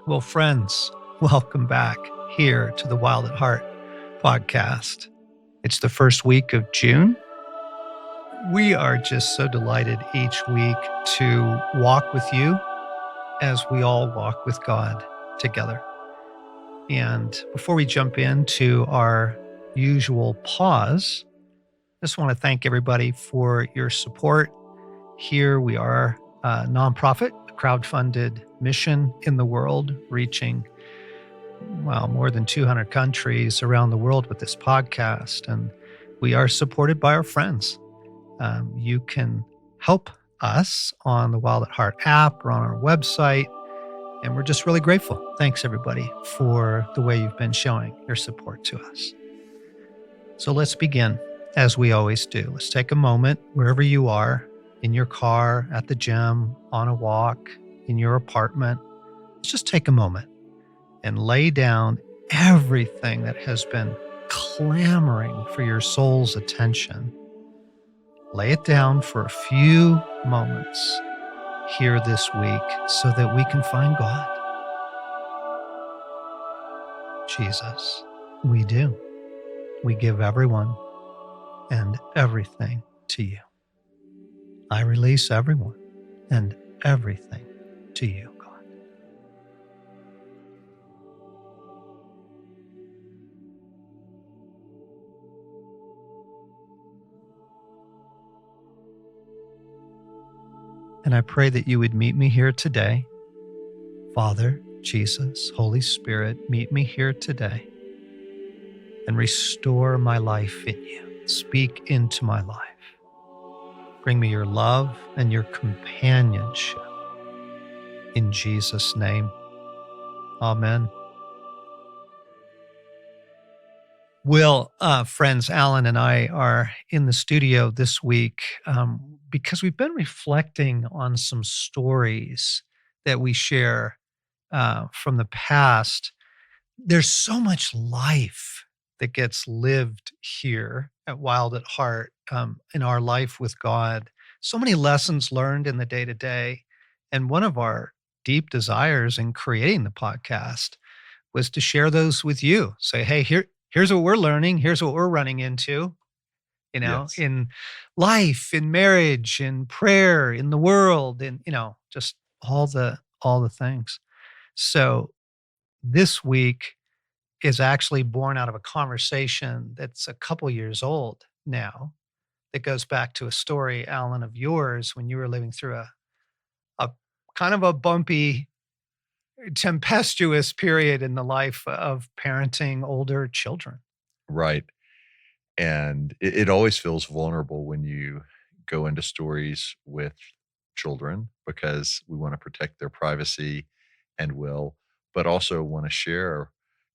Well, friends, welcome back here to the Wild at Heart podcast. It's the first week of June. We are just so delighted each week to walk with you as we all walk with God together. And before we jump into our usual pause, I just want to thank everybody for your support. Here we are, a nonprofit, a crowd-funded mission in the world, reaching more than 200 countries around the world with this podcast. And we are supported by our friends. You can help us on the Wild at Heart app or on our website. And we're just really grateful. Thanks, everybody, for the way you've been showing your support to us. So let's begin, as we always do. Let's take a moment, wherever you are, in your car, at the gym, on a walk, in your apartment. Let's just take a moment and lay down everything that has been clamoring for your soul's attention. Lay it down for a few moments here this week so that we can find God. Jesus, we do. We give everyone and everything to you. I release everyone and everything to you, God. And I pray that you would meet me here today. Father, Jesus, Holy Spirit, meet me here today and restore my life in you. Speak into my life. Bring me your love and your companionship. In Jesus' name, amen. Well, friends, Alan and I are in the studio this week because we've been reflecting on some stories that we share from the past. There's so much life that gets lived here at Wild at Heart in our life with God. So many lessons learned in the day to day. And one of our deep desires in creating the podcast was to share those with you. Say, hey, here's what we're learning. Here's what we're running into, Yes. in life, in marriage, in prayer, in the world, in, just all the things. So this week is actually born out of a conversation that's a couple years old now that goes back to a story, Alan, of yours when you were living through a kind of a bumpy, tempestuous period in the life of parenting older children. Right. And it always feels vulnerable when you go into stories with children because we want to protect their privacy and will, but also want to share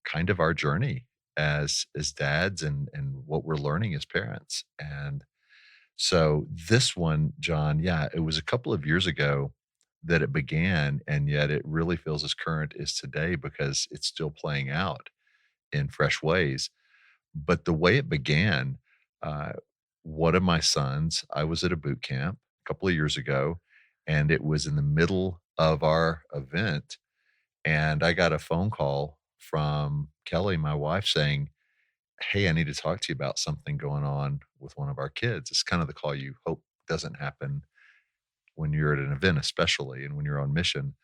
kind of our journey as dads and what we're learning as parents. And so this one, John, yeah, it was a couple of years ago that it began, and yet it really feels as current as today because it's still playing out in fresh ways. But the way it began, uh, one of my sons, I was at a boot camp a couple of years ago, and it was in the middle of our event. And I got a phone call from Kelly, my wife, saying, hey, I need to talk to you about something going on with one of our kids. It's kind of the call you hope doesn't happen when you're at an event, especially and when you're on mission.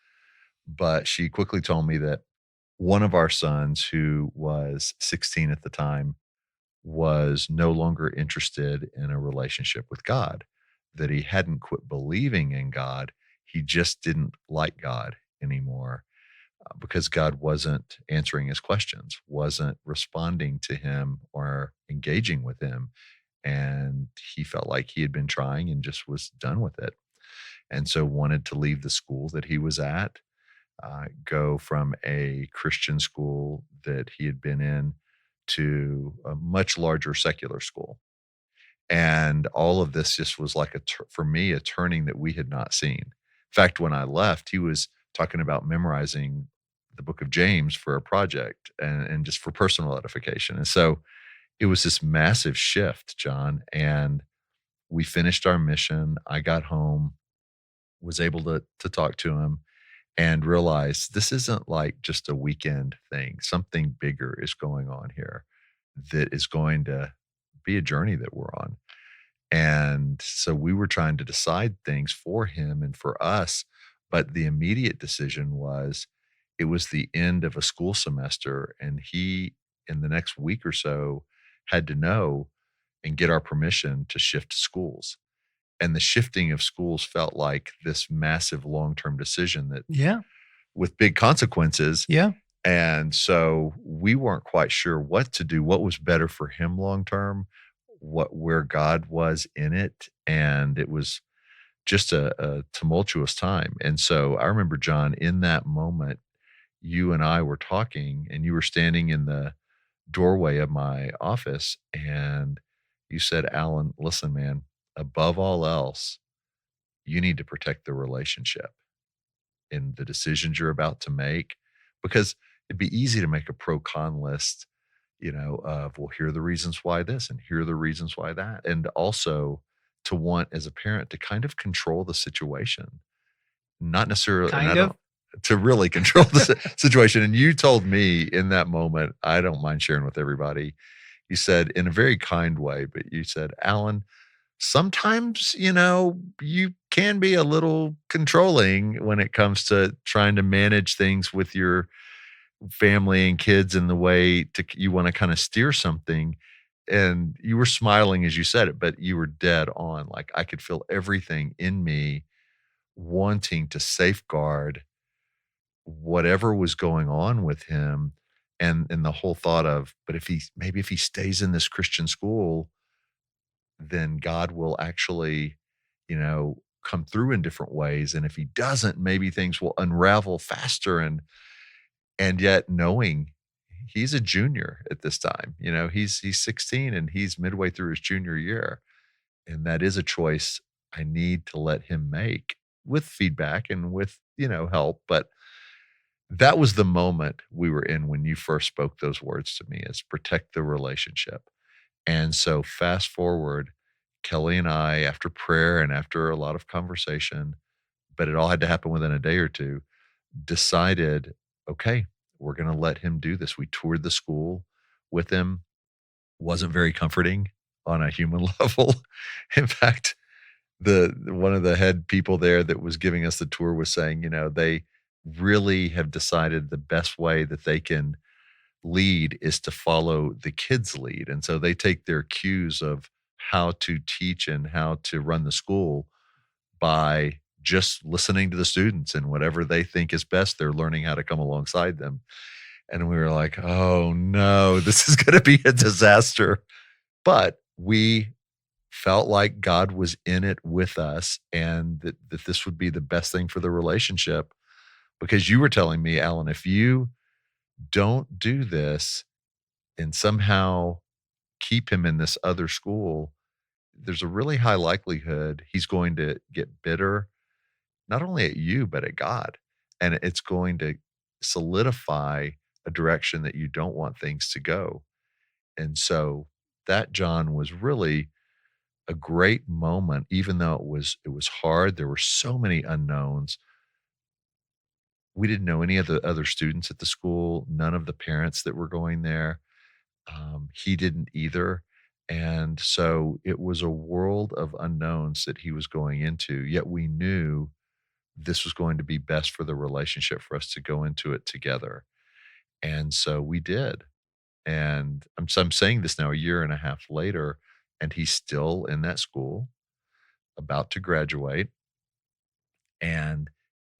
But she quickly told me that one of our sons, who was 16 at the time, was no longer interested in a relationship with God, that he hadn't quit believing in God. He just didn't like God anymore because God wasn't answering his questions, wasn't responding to him or engaging with him. And he felt like he had been trying and just was done with it. And so wanted to leave the school that he was at, go from a Christian school that he had been in to a much larger secular school. And all of this just was like for me, a turning that we had not seen. In fact, when I left, he was talking about memorizing the book of James for a project and just for personal edification. And so it was this massive shift, John. And we finished our mission. I got home, was able to talk to him. and realize this isn't like just a weekend thing. Something bigger is going on here that is going to be a journey that we're on. And so we were trying to decide things for him and for us, but the immediate decision was it was the end of a school semester, and he, in the next week or so, had to know and get our permission to shift schools. And the shifting of schools felt like this massive long-term decision that Yeah. with big consequences. Yeah. And so we weren't quite sure what to do, what was better for him long term, what where God was in it. And it was just a tumultuous time. And so I remember, John, in that moment, you and I were talking, and you were standing in the doorway of my office, and you said, Alan, listen, man, above all else, you need to protect the relationship in the decisions you're about to make, because it'd be easy to make a pro con list, of, well, here are the reasons why this and here are the reasons why that. And also to want as a parent to kind of control the situation, not necessarily, and I Kind of. don't, to really control the situation. And you told me in that moment, I don't mind sharing with everybody. You said in a very kind way, but you said, Alan, sometimes, you can be a little controlling when it comes to trying to manage things with your family and kids in the way to you want to kind of steer something. And you were smiling as you said it, but you were dead on. Like I could feel everything in me wanting to safeguard whatever was going on with him. And the whole thought of, but if he stays in this Christian school, then God will actually, come through in different ways. And if he doesn't, maybe things will unravel faster. And yet knowing he's a junior at this time, he's 16 and he's midway through his junior year. And that is a choice I need to let him make with feedback and with, help. But that was the moment we were in when you first spoke those words to me, is protect the relationship. And so fast forward, Kelly and I, after prayer and after a lot of conversation, but it all had to happen within a day or two, decided, okay, we're going to let him do this. We toured the school with him. Wasn't very comforting on a human level. In fact, the one of the head people there that was giving us the tour was saying, they really have decided the best way that they can lead is to follow the kids' lead. And so they take their cues of how to teach and how to run the school by just listening to the students, and whatever they think is best, they're learning how to come alongside them. And we were like, oh no, this is going to be a disaster. But we felt like God was in it with us, and that this would be the best thing for the relationship. Because you were telling me, Alan, if you don't do this and somehow keep him in this other school, there's a really high likelihood he's going to get bitter, not only at you, but at God. And it's going to solidify a direction that you don't want things to go. And so that, John, was really a great moment, even though it was hard. There were so many unknowns. We didn't know any of the other students at the school, none of the parents that were going there. He didn't either. And so it was a world of unknowns that he was going into, yet we knew this was going to be best for the relationship for us to go into it together. And so we did. And I'm saying this now a year and a half later, and he's still in that school, about to graduate. And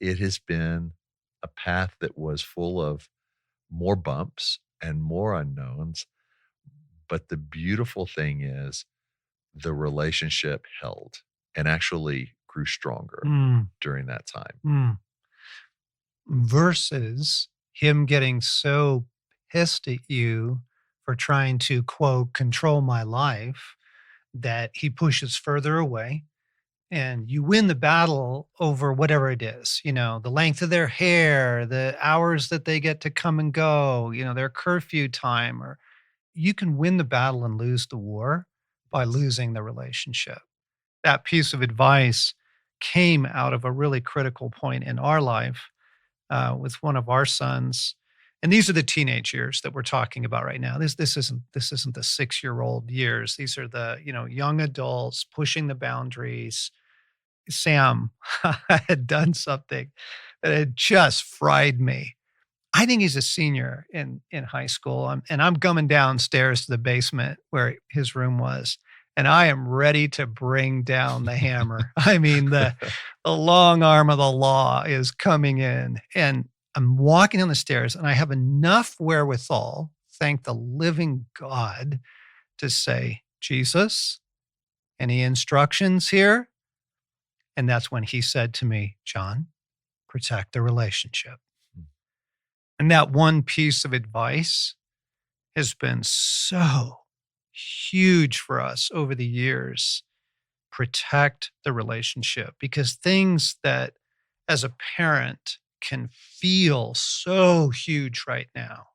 it has been a path that was full of more bumps and more unknowns. But the beautiful thing is the relationship held and actually grew stronger Mm, during that time. mm. Versus him getting so pissed at you for trying to, quote, "control my life," that he pushes further away, and you win the battle over whatever it is, the length of their hair, the hours that they get to come and go, their curfew time, or you can win the battle and lose the war by losing the relationship. That piece of advice came out of a really critical point in our life with one of our sons. And these are the teenage years that we're talking about right now. This isn't the 6-year-old years. These are the, young adults pushing the boundaries. Sam had done something that had just fried me. I think he's a senior in high school, and I'm coming downstairs to the basement where his room was, and I am ready to bring down the hammer. I mean, the long arm of the law is coming in, and I'm walking down the stairs, and I have enough wherewithal, thank the living God, to say, "Jesus, any instructions here?" And that's when he said to me, "John, protect the relationship." And that one piece of advice has been so huge for us over the years. Protect the relationship, because things that as a parent can feel so huge right now.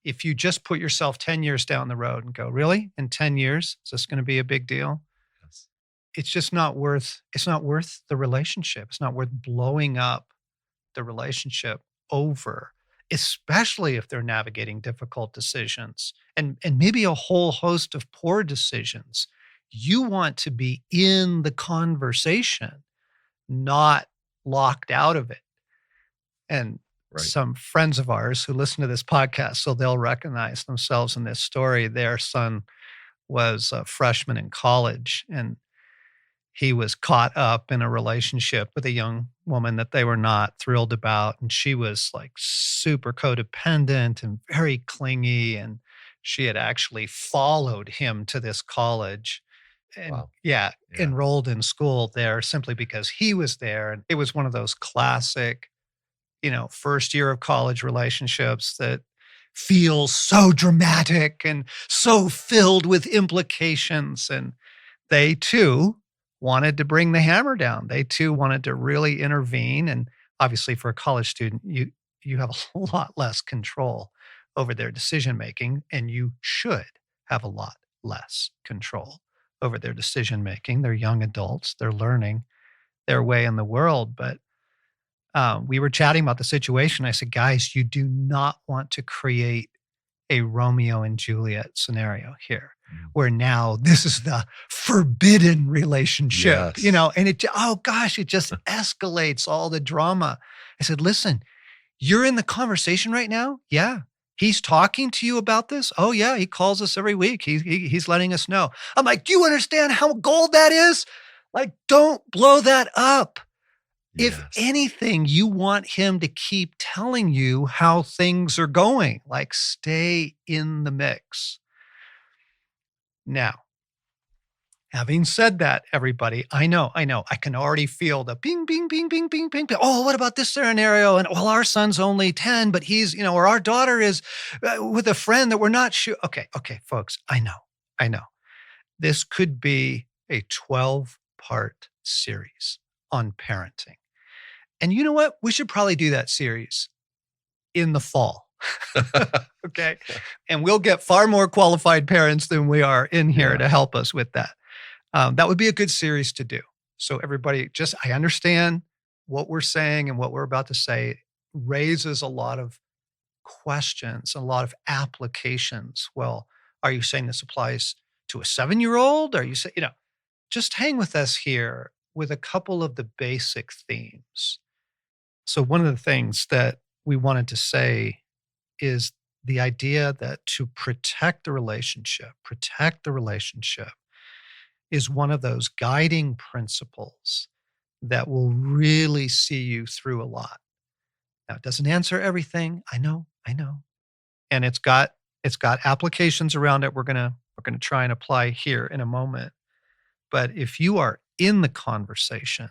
If you just put yourself 10 years down the road and go, really? In 10 years, is this going to be a big deal? Yes. It's just not worth the relationship. It's not worth blowing up the relationship over, especially if they're navigating difficult decisions and maybe a whole host of poor decisions. You want to be in the conversation, not locked out of it. And Right. some friends of ours who listen to this podcast, so they'll recognize themselves in this story. Their son was a freshman in college, and he was caught up in a relationship with a young woman that they were not thrilled about. And she was like super codependent and very clingy. And she had actually followed him to this college and, Wow. yeah, Yeah. enrolled in school there simply because he was there. And it was one of those classic, first year of college relationships that feel so dramatic and so filled with implications. And they too wanted to bring the hammer down. They too wanted to really intervene. And obviously, for a college student, you have a lot less control over their decision making, and you should have a lot less control over their decision making. They're young adults; they're learning their way in the world. But we were chatting about the situation. I said, guys, you do not want to create a Romeo and Juliet scenario here, Mm. where now this is the forbidden relationship, Yes. and oh gosh, it just escalates all the drama. I said, listen, you're in the conversation right now. Yeah. He's talking to you about this. Oh yeah. He calls us every week. He's letting us know. I'm like, do you understand how gold that is? Like, don't blow that up. If Yes. anything, you want him to keep telling you how things are going, like stay in the mix. Now, having said that, everybody, I know, I can already feel the bing, bing, bing, bing, bing, bing, bing. Oh, what about this scenario? And well, our son's only 10, but he's, or our daughter is with a friend that we're not sure. Okay, folks, I know. This could be a 12-part series on parenting. And you know what? We should probably do that series in the fall. Okay. And we'll get far more qualified parents than we are in here Yeah. to help us with that. That would be a good series to do. So, everybody, I understand what we're saying and what we're about to say raises a lot of questions, a lot of applications. Well, are you saying this applies to a 7-year-old? Are you saying, just hang with us here with a couple of the basic themes. So, one of the things that we wanted to say is the idea that to protect the relationship is one of those guiding principles that will really see you through a lot. Now, it doesn't answer everything. I know. And it's got applications around it we're gonna try and apply here in a moment. But if you are in the conversation,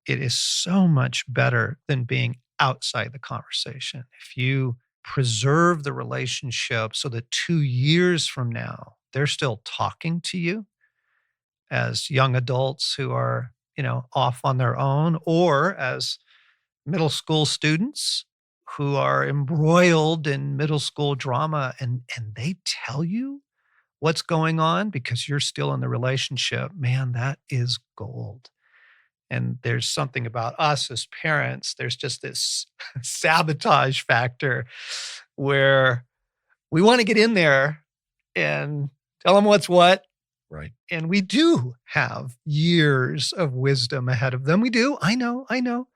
it is so much better than being outside the conversation. If you preserve the relationship so that 2 years from now, they're still talking to you as young adults who are, off on their own, or as middle school students who are embroiled in middle school drama, and they tell you what's going on because you're still in the relationship, man, that is gold. And there's something about us as parents, there's just this sabotage factor where we want to get in there and tell them what's what. Right. And we do have years of wisdom ahead of them. We do. I know. I know.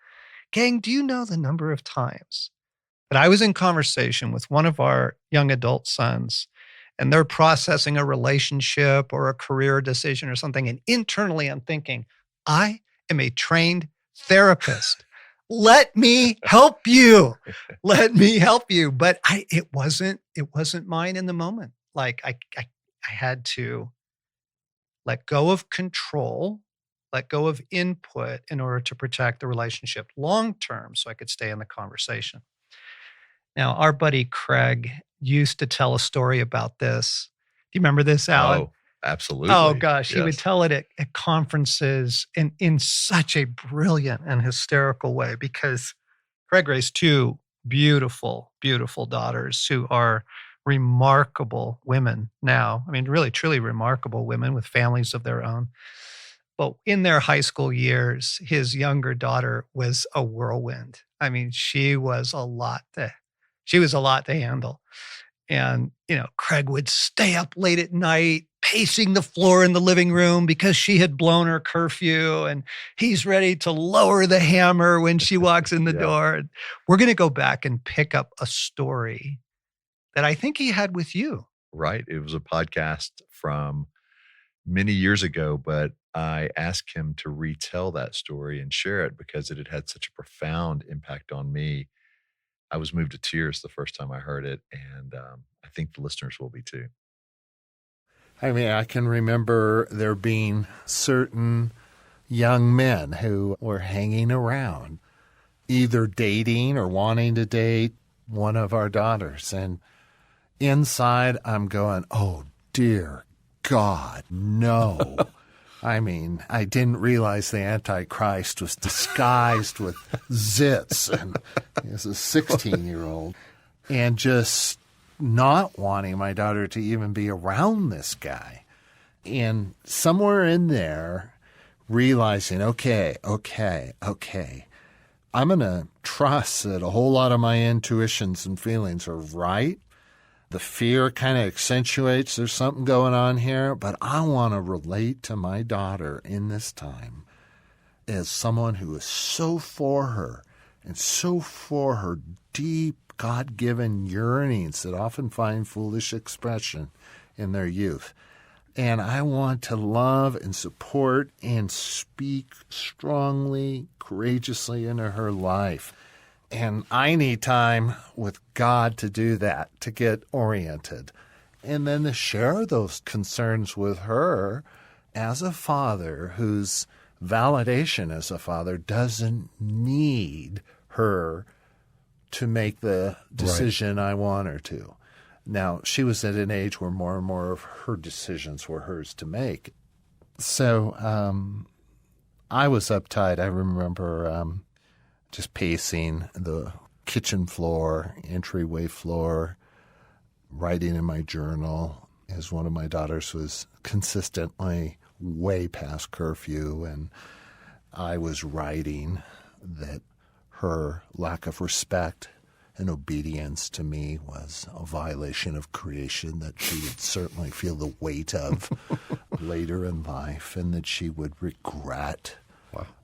Gang, do you know the number of times that I was in conversation with one of our young adult sons and they're processing a relationship or a career decision or something? And internally, I'm thinking, I am a trained therapist. Let me help you. Let me help you. But it wasn't mine in the moment. Like I had to let go of control, let go of input in order to protect the relationship long term so I could stay in the conversation. Now, our buddy Craig used to tell a story about this. Do you remember this, Alan? Oh, Oh absolutely. gosh, he would Yes. tell it at conferences in such a brilliant and hysterical way because Craig raised two beautiful, beautiful daughters who are remarkable women now. I mean, really, truly remarkable women with families of their own. But in their high school years, his younger daughter was a whirlwind. I mean, she was a lot to handle. And, Craig would stay up late at night, pacing the floor in the living room because she had blown her curfew. And he's ready to lower the hammer when she walks in the Yeah. door. And we're going to go back and pick up a story that I think he had with you. Right. It was a podcast from many years ago, but I asked him to retell that story and share it because it had had such a profound impact on me. I was moved to tears the first time I heard it, and I think the listeners will be too. I mean, I can remember there being certain young men who were hanging around, either dating or wanting to date one of our daughters. And inside, I'm going, oh, dear God, no. I mean, I didn't realize the Antichrist was disguised with zits and as a 16-year-old and just not wanting my daughter to even be around this guy. And somewhere in there, realizing, okay, I'm going to trust that a whole lot of my intuitions and feelings are right. The fear kind of accentuates there's something going on here, but I want to relate to my daughter in this time as someone who is so for her and so for her deep God-given yearnings that often find foolish expression in their youth. And I want to love and support and speak strongly, courageously into her life. And I need time with God to do that, to get oriented. And then to share those concerns with her as a father whose validation as a father doesn't need her to make the decision I want her to. Now, she was at an age where more and more of her decisions were hers to make. So I was uptight. I remember just pacing the kitchen floor, entryway floor, writing in my journal as one of my daughters was consistently way past curfew. And I was writing that her lack of respect and obedience to me was a violation of creation that she would certainly feel the weight of later in life, and that she would regret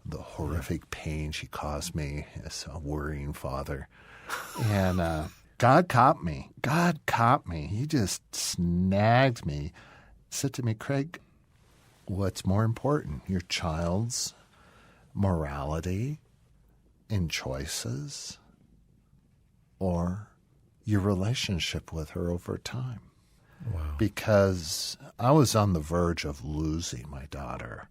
the horrific pain she caused me as a worrying father. And God caught me. God caught me. He just snagged me, said to me, Craig, what's more important, your child's morality and choices, or your relationship with her over time? Wow. Because I was on the verge of losing my daughter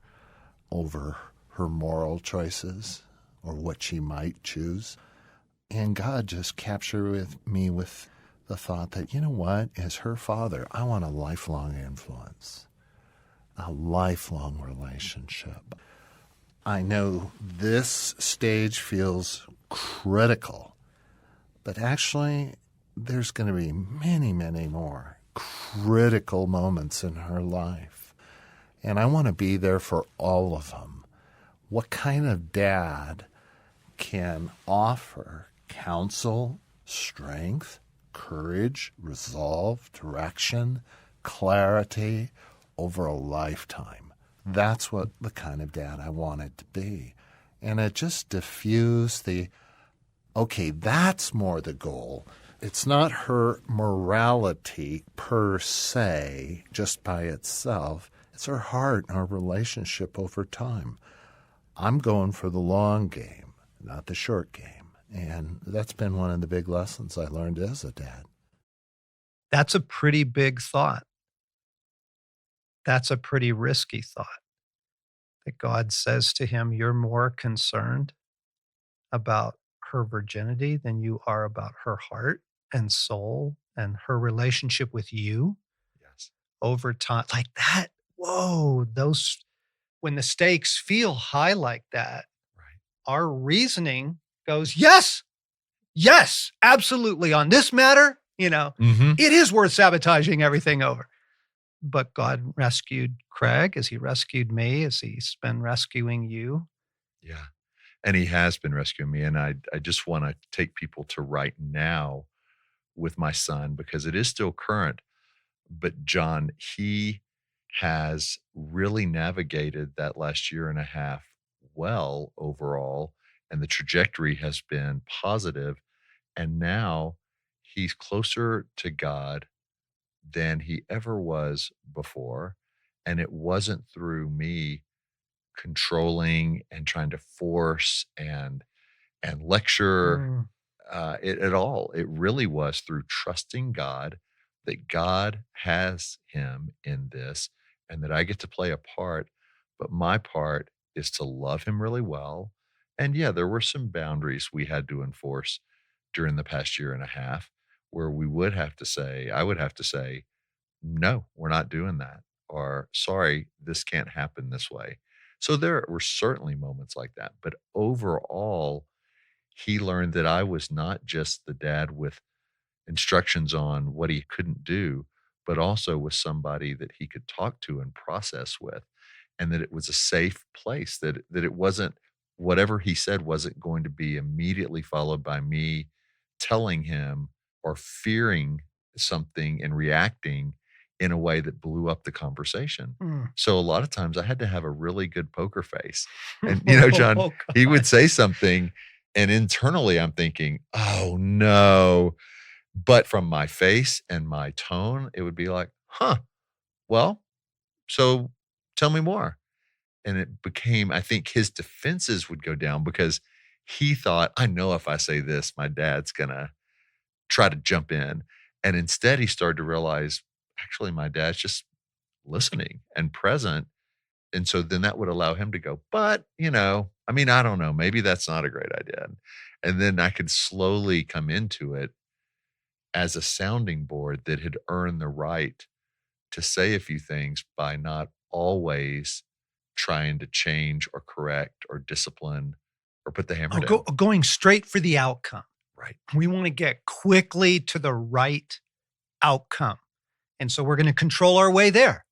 over her moral choices or what she might choose. And God just captured me with the thought that, you know what, as her father, I want a lifelong influence, a lifelong relationship. I know this stage feels critical, but actually there's going to be many, many more critical moments in her life. And I want to be there for all of them what kind of dad can offer counsel, strength, courage, resolve, direction, clarity over a lifetime. That's what the kind of dad I wanted to be. And it just diffused okay, that's more the goal. It's not her morality per se, just by itself. It's her heart and our relationship over time. I'm going for the long game, not the short game. And that's been one of the big lessons I learned as a dad. That's a pretty big thought. That's a pretty risky thought that God says to him, you're more concerned about her virginity than you are about her heart and soul and her relationship with you Yes. over time. Like that. Whoa, when the stakes feel high like that, Right. our reasoning goes, yes, yes, absolutely. On this matter, Mm-hmm. it is worth sabotaging everything over. But God rescued Craig as he rescued me, as he's been rescuing you. Yeah. And he has been rescuing me. And I just want to take people to right now with my son because it is still current. But John, he has really navigated that last year and a half well overall. And the trajectory has been positive. And now he's closer to God than he ever was before. And it wasn't through me controlling and trying to force and lecture Mm. it at all. It really was through trusting God that God has him in this and that I get to play a part. But my part is to love him really well. And yeah, there were some boundaries we had to enforce during the past year and a half where I would have to say, no, we're not doing that. Or sorry, this can't happen this way. So there were certainly moments like that. But overall, he learned that I was not just the dad with instructions on what he couldn't do, but also was somebody that he could talk to and process with, and that it was a safe place, that it wasn't whatever he said wasn't going to be immediately followed by me telling him or fearing something and reacting in a way that blew up the conversation. Mm. So a lot of times I had to have a really good poker face. And John, Oh, he would God. say something and internally I'm thinking, "Oh no." But from my face and my tone, it would be like, "Huh, well, so tell me more." And it became, I think his defenses would go down because he thought, I know if I say this, my dad's gonna try to jump in. And instead he started to realize, actually, my dad's just listening and present. And so then that would allow him to go, but, I mean, I don't know, maybe that's not a great idea. And then I could slowly come into it as a sounding board that had earned the right to say a few things by not always trying to change or correct or discipline or put the hammer down. Going straight for the outcome. Right. We want to get quickly to the right outcome. And so we're going to control our way there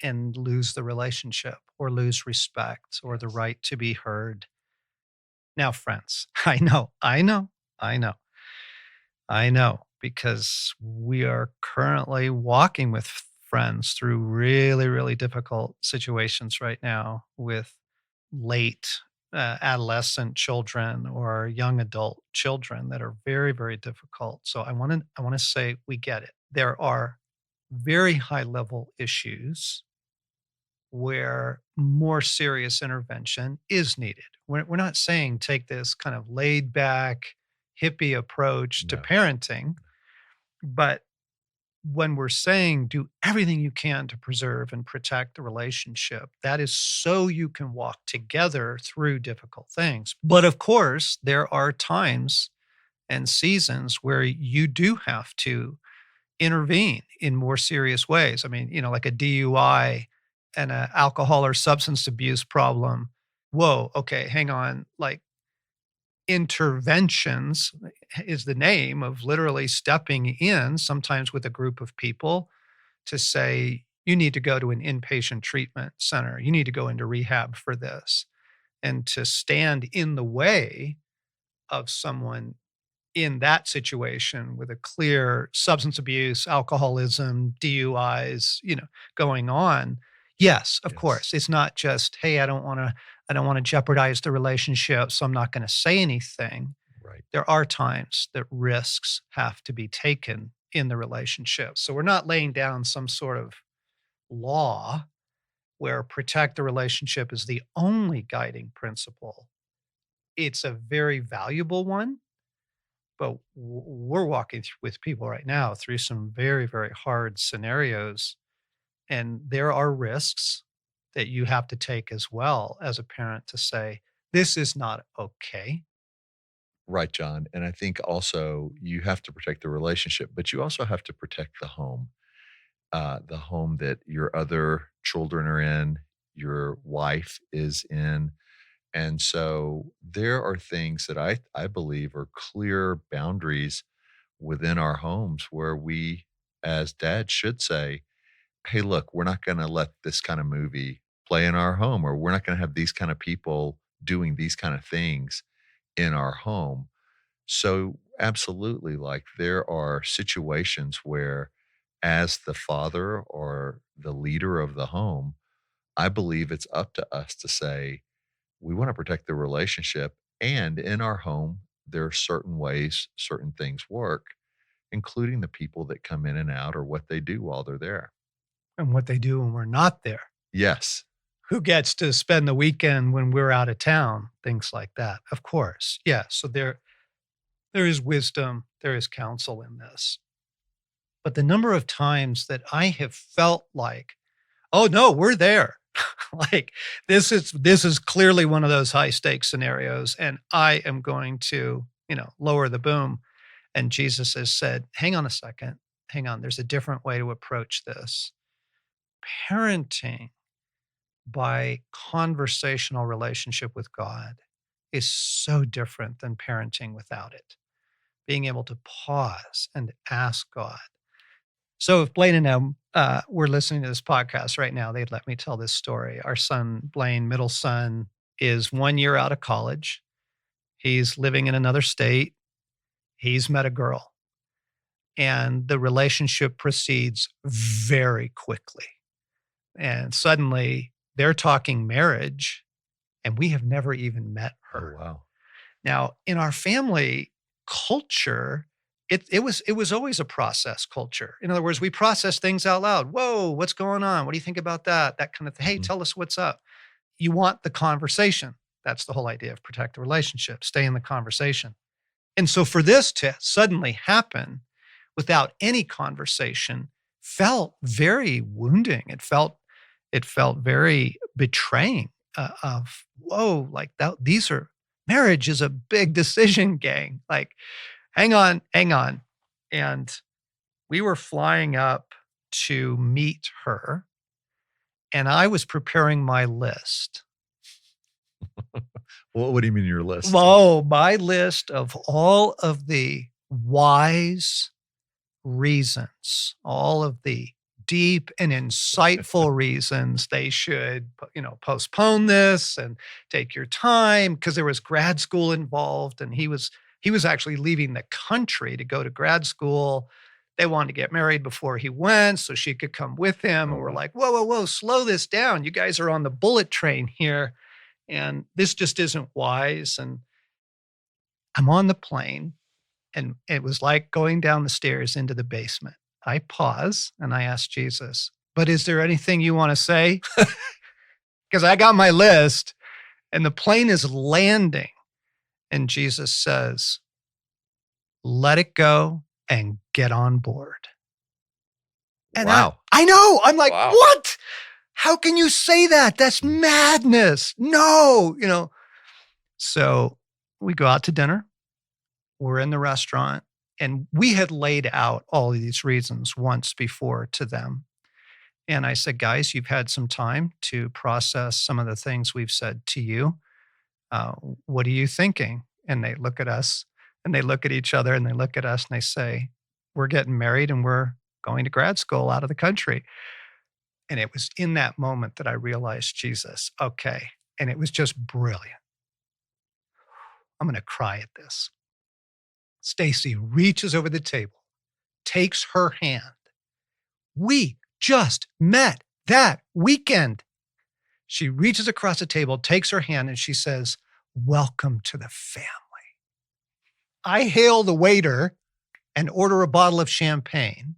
and lose the relationship or lose respect or the right to be heard. Now, friends, I know, because we are currently walking with friends through really, really difficult situations right now with late adolescent children or young adult children that are very, very difficult. So I want to say we get it. There are very high level issues where more serious intervention is needed. We're not saying take this kind of laid back hippie approach to No. parenting, but when we're saying do everything you can to preserve and protect the relationship, that is so you can walk together through difficult things. But of course, there are times and seasons where you do have to intervene in more serious ways. I mean, like a DUI and an alcohol or substance abuse problem. Whoa, okay, hang on. Like interventions is the name of literally stepping in, sometimes with a group of people, to say, you need to go to an inpatient treatment center. You need to go into rehab for this. and to stand in the way of someone in that situation with a clear substance abuse, alcoholism, DUIs, going on. Yes, of Yes. course. It's not just, hey, I don't want to jeopardize the relationship, so I'm not going to say anything. Right. There are times that risks have to be taken in the relationship. So we're not laying down some sort of law where protect the relationship is the only guiding principle. It's a very valuable one, but we're walking with people right now through some very, very hard scenarios. And there are risks that you have to take as well as a parent to say, this is not okay. Right, John. And I think also you have to protect the relationship, but you also have to protect the home that your other children are in, your wife is in. And so there are things that I believe are clear boundaries within our homes where we, as dads, should say, hey, look, we're not going to let this kind of movie play in our home, or we're not going to have these kind of people doing these kind of things in our home. So, absolutely, like there are situations where, as the father or the leader of the home, I believe it's up to us to say, we want to protect the relationship. And in our home, there are certain ways certain things work, including the people that come in and out or what they do while they're there. And what they do when we're not there. Yes. Who gets to spend the weekend when we're out of town, things like that. Of course. Yeah. So there is wisdom, there is counsel in this. But the number of times that I have felt like, oh no, we're there. Like this is clearly one of those high stakes scenarios, and I am going to, lower the boom. And Jesus has said, hang on a second, hang on, there's a different way to approach this. Parenting by conversational relationship with God is so different than parenting without it. Being able to pause and ask God. So if Blaine and I were listening to this podcast right now, they'd let me tell this story. Our son, Blaine, middle son, is 1 year out of college. He's living in another state. He's met a girl, and the relationship proceeds very quickly. And suddenly they're talking marriage, and we have never even met Oh, her. wow. Now, in our family culture, it was always a process culture. In other words, we process things out loud. Whoa, what's going on? What do you think about that? That kind of thing. Hey, Mhm. tell us what's up. You want the conversation. That's the whole idea of protect the relationship. Stay in the conversation. And so for this to suddenly happen without any conversation felt very wounding. It felt very betraying, of whoa, like that. These are marriage is a big decision, gang. Like, hang on, hang on. And we were flying up to meet her, and I was preparing my list. Well, what do you mean your list? Oh, my list of all of the wise reasons, all of the deep and insightful reasons they should, postpone this and take your time, because there was grad school involved, and he was actually leaving the country to go to grad school. They wanted to get married before he went so she could come with him. Oh, And we're wow. like, whoa, whoa, whoa, slow this down. You guys are on the bullet train here. And this just isn't wise. And I'm on the plane, and it was like going down the stairs into the basement. I pause and I ask Jesus, but is there anything you want to say? Because I got my list, and the plane is landing. And Jesus says, let it go and get on board. And Wow. I know, I'm like, Wow. what? How can you say that? That's madness. No. So we go out to dinner. We're in the restaurant, and we had laid out all of these reasons once before to them. And I said, guys, you've had some time to process some of the things we've said to you. Uh, what are you thinking? And they look at us, and they look at each other, and they look at us, and they say, we're getting married, and we're going to grad school out of the country. And it was in that moment that I realized, Jesus, okay, And it was just brilliant. I'm going to cry at this. Stacy reaches over the table, takes her hand. We just met that weekend. She reaches across the table, takes her hand, and she says, "Welcome to the family." I hail the waiter and order a bottle of champagne.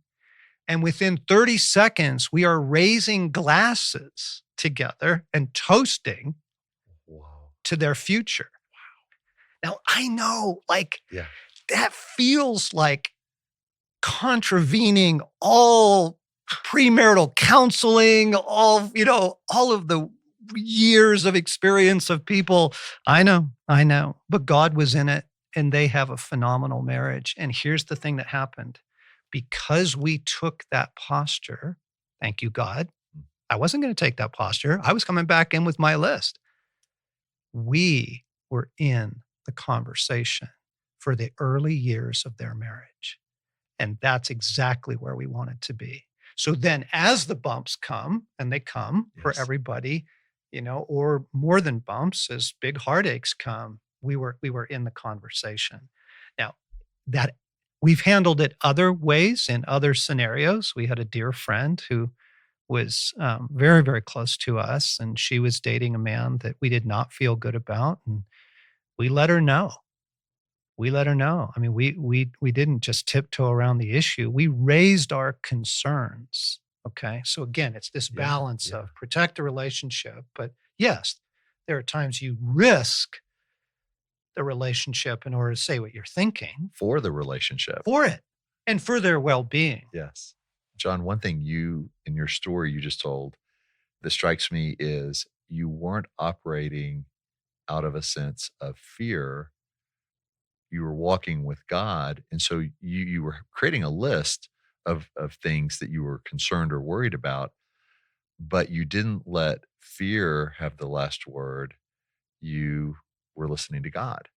And within 30 seconds, we are raising glasses together and toasting Whoa. to their future. Now, I know, like, Yeah. that feels like contravening all premarital counseling, all of the years of experience of people. I know. But God was in it, and they have a phenomenal marriage. And here's the thing that happened. Because we took that posture, thank you, God. I wasn't going to take that posture. I was coming back in with my list. We were in the conversation for the early years of their marriage. And that's exactly where we wanted to be. So then as the bumps come, and they come for Yes. everybody, or more than bumps, as big heartaches come, we were in the conversation. Now, that we've handled it other ways in other scenarios. We had a dear friend who was very, very close to us, and she was dating a man that we did not feel good about, and we let her know. I mean, we didn't just tiptoe around the issue. We raised our concerns. Okay. So again, it's this Yeah, balance yeah. of protect the relationship, but yes, there are times you risk the relationship in order to say what you're thinking For the relationship. for it and for their well-being. Yes. John, one thing in your story you just told that strikes me is you weren't operating out of a sense of fear. You were walking with God. And so you were creating a list of things that you were concerned or worried about, but you didn't let fear have the last word. You were listening to God.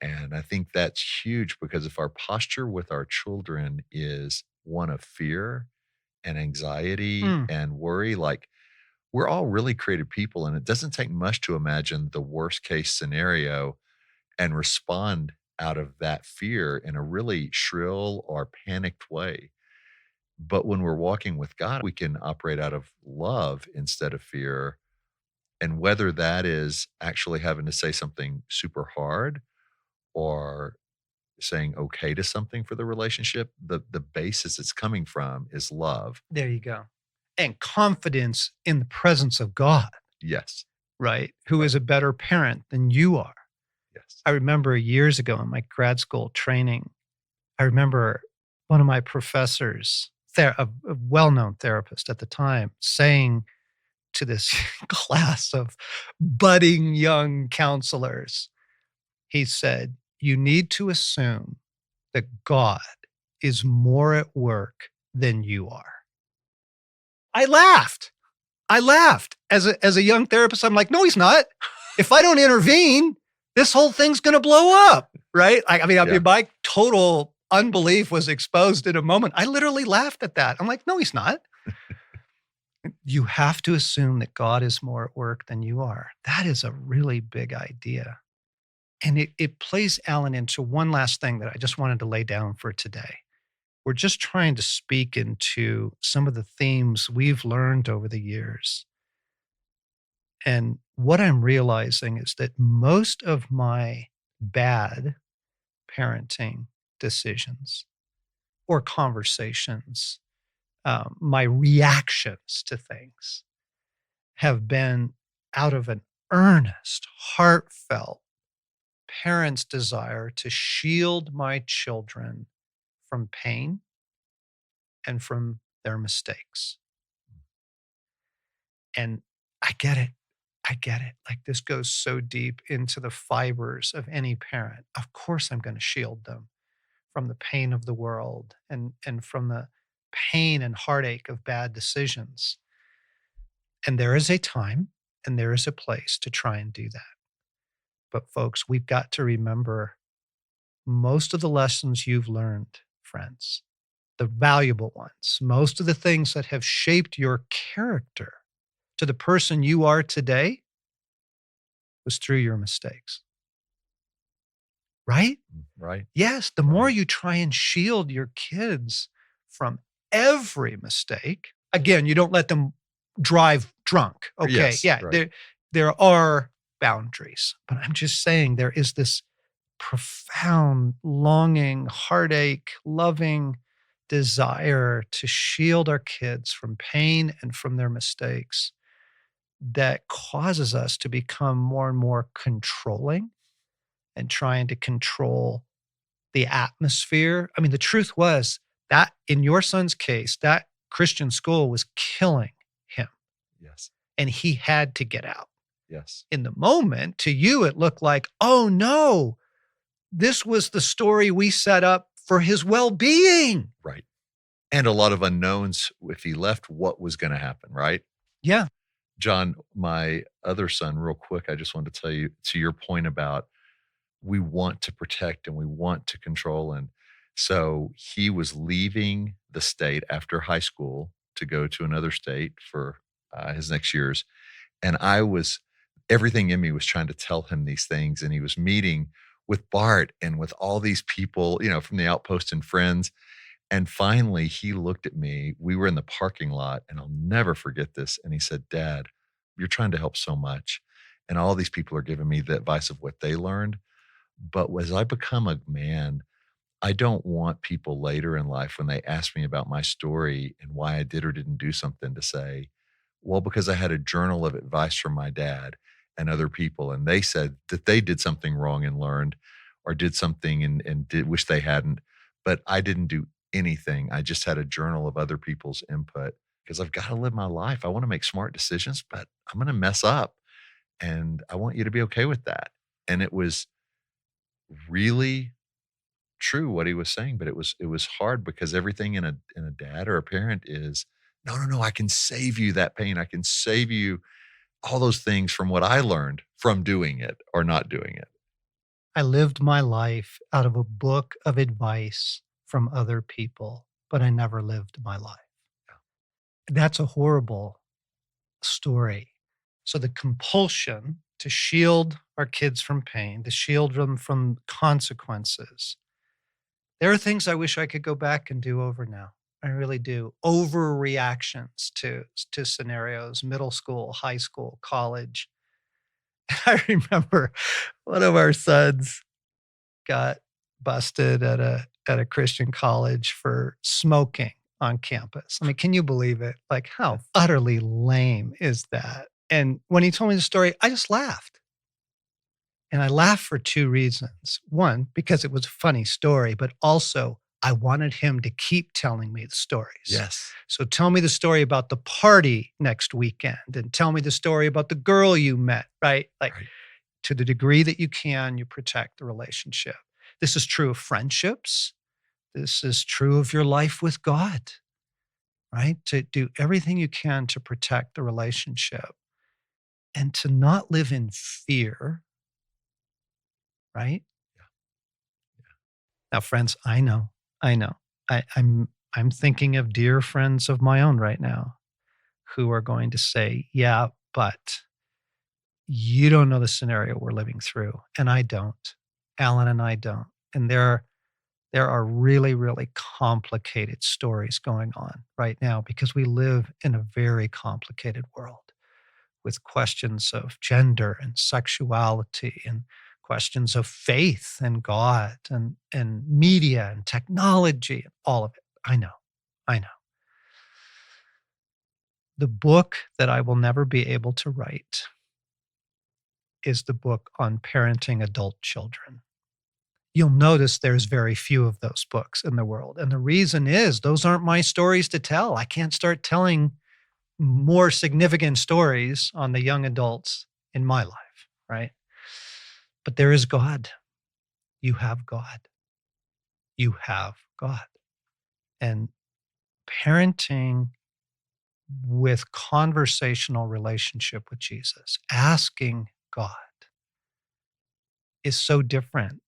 And I think that's huge because if our posture with our children is one of fear and anxiety Mm, and worry, like we're all really creative people, and it doesn't take much to imagine the worst case scenario and respond out of that fear in a really shrill or panicked way. But when we're walking with God, we can operate out of love instead of fear. And whether that is actually having to say something super hard or saying okay to something for the relationship, the basis it's coming from is love. there you go. And confidence in the presence of God, Yes. right? Who Right. is a better parent than you are. Yes. I remember years ago in my grad school training, I remember one of my professors, a well-known therapist at the time, saying to this class of budding young counselors, he said, "You need to assume that God is more at work than you are." I laughed. As a young therapist. I'm like, "No, he's not. If I don't intervene, this whole thing's going to blow up." Right? Yeah. My total unbelief was exposed in a moment. I literally laughed at that. I'm like, "No, he's not." You have to assume that God is more at work than you are. That is a really big idea. And it plays, Alan, into one last thing that I just wanted to lay down for today. We're just trying to speak into some of the themes we've learned over the years. And what I'm realizing is that most of my bad parenting decisions or conversations, my reactions to things have been out of an earnest, heartfelt parent's desire to shield my children from pain and from their mistakes. And I get it. I get it. Like this goes so deep into the fibers of any parent. Of course, I'm going to shield them from the pain of the world and from the pain and heartache of bad decisions. And there is a time and there is a place to try and do that. But folks, we've got to remember most of the lessons you've learned, friends, the valuable ones, most of the things that have shaped your character to the person you are today, was through your mistakes. Right? Right. Yes, the more Right. you try and shield your kids from every mistake, again, you don't let them drive drunk. Okay. Yes, Yeah, right. there are boundaries, but I'm just saying there is this profound longing, heartache, loving desire to shield our kids from pain and from their mistakes that causes us to become more and more controlling and trying to control the atmosphere. I mean, the truth was that in your son's case, that Christian school was killing him Yes. and he had to get out. Yes. In the moment, to you, it looked like, oh no, this was the story we set up for his well being. Right. And a lot of unknowns if he left, what was going to happen, right? Yeah. John, my other son, real quick, I just wanted to tell you to your point about we want to protect and we want to control. And so he was leaving the state after high school to go to another state for his next years. And everything in me was trying to tell him these things. And he was meeting with Bart and with all these people, from the outpost and friends. And finally, he looked at me. We were in the parking lot, and I'll never forget this. And he said, Dad, you're trying to help so much. And all these people are giving me the advice of what they learned. But as I become a man, I don't want people later in life when they ask me about my story and why I did or didn't do something to say, well, because I had a journal of advice from my dad and other people, and they said that they did something wrong and learned or did something and did wish they hadn't, but I didn't do anything. I just had a journal of other people's input because I've got to live my life. I want to make smart decisions, but I'm going to mess up. And I want you to be okay with that. And it was really true what he was saying, but it was hard because everything in a dad or a parent is, no, no, no, I can save you that pain. I can save you all those things from what I learned from doing it or not doing it. I lived my life out of a book of advice from other people, but I never lived my life. That's a horrible story. So the compulsion to shield our kids from pain, to shield them from consequences. There are things I wish I could go back and do over now. I really do. Overreactions to scenarios, middle school, high school, college. I remember one of our sons got busted at a Christian college for smoking on campus. I mean, can you believe it? Like, how utterly lame is that? And when he told me the story, I just laughed. And I laughed for two reasons. One, because it was a funny story, but also I wanted him to keep telling me the stories. Yes. So tell me the story about the party next weekend and tell me the story about the girl you met, right? Like, Right. to the degree that you can, you protect the relationship. This is true of friendships. This is true of your life with God, right? To do everything you can to protect the relationship and to not live in fear, right? Now, friends, I know. I'm thinking of dear friends of my own right now who are going to say, yeah, but you don't know the scenario we're living through. And I don't. Alan and I don't. And there are really, really complicated stories going on right now because we live in a very complicated world with questions of gender and sexuality and questions of faith and God and media and technology and all of it. I know. I know. The book that I will never be able to write is the book on parenting adult children. You'll notice there's very few of those books in the world. And the reason is those aren't my stories to tell. I can't start telling more significant stories on the young adults in my life, right? But there is God. You have God. You have God. And parenting with conversational relationship with Jesus, asking God is so different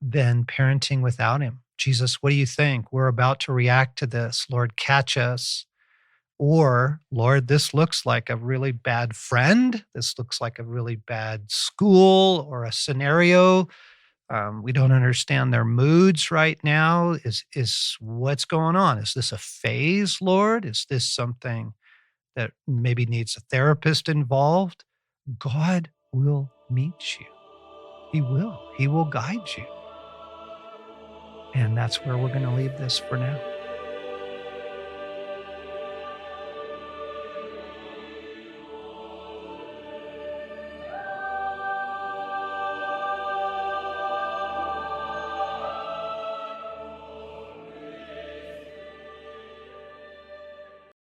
than parenting without him. Jesus, what do you think? We're about to react to this. Lord, catch us. Or, Lord, this looks like a really bad friend. This looks like a really bad school or a scenario. We don't understand their moods right now. Is what's going on? Is this a phase, Lord? Is this something that maybe needs a therapist involved? God will meet you. He will. He will guide you. And that's where we're going to leave this for now.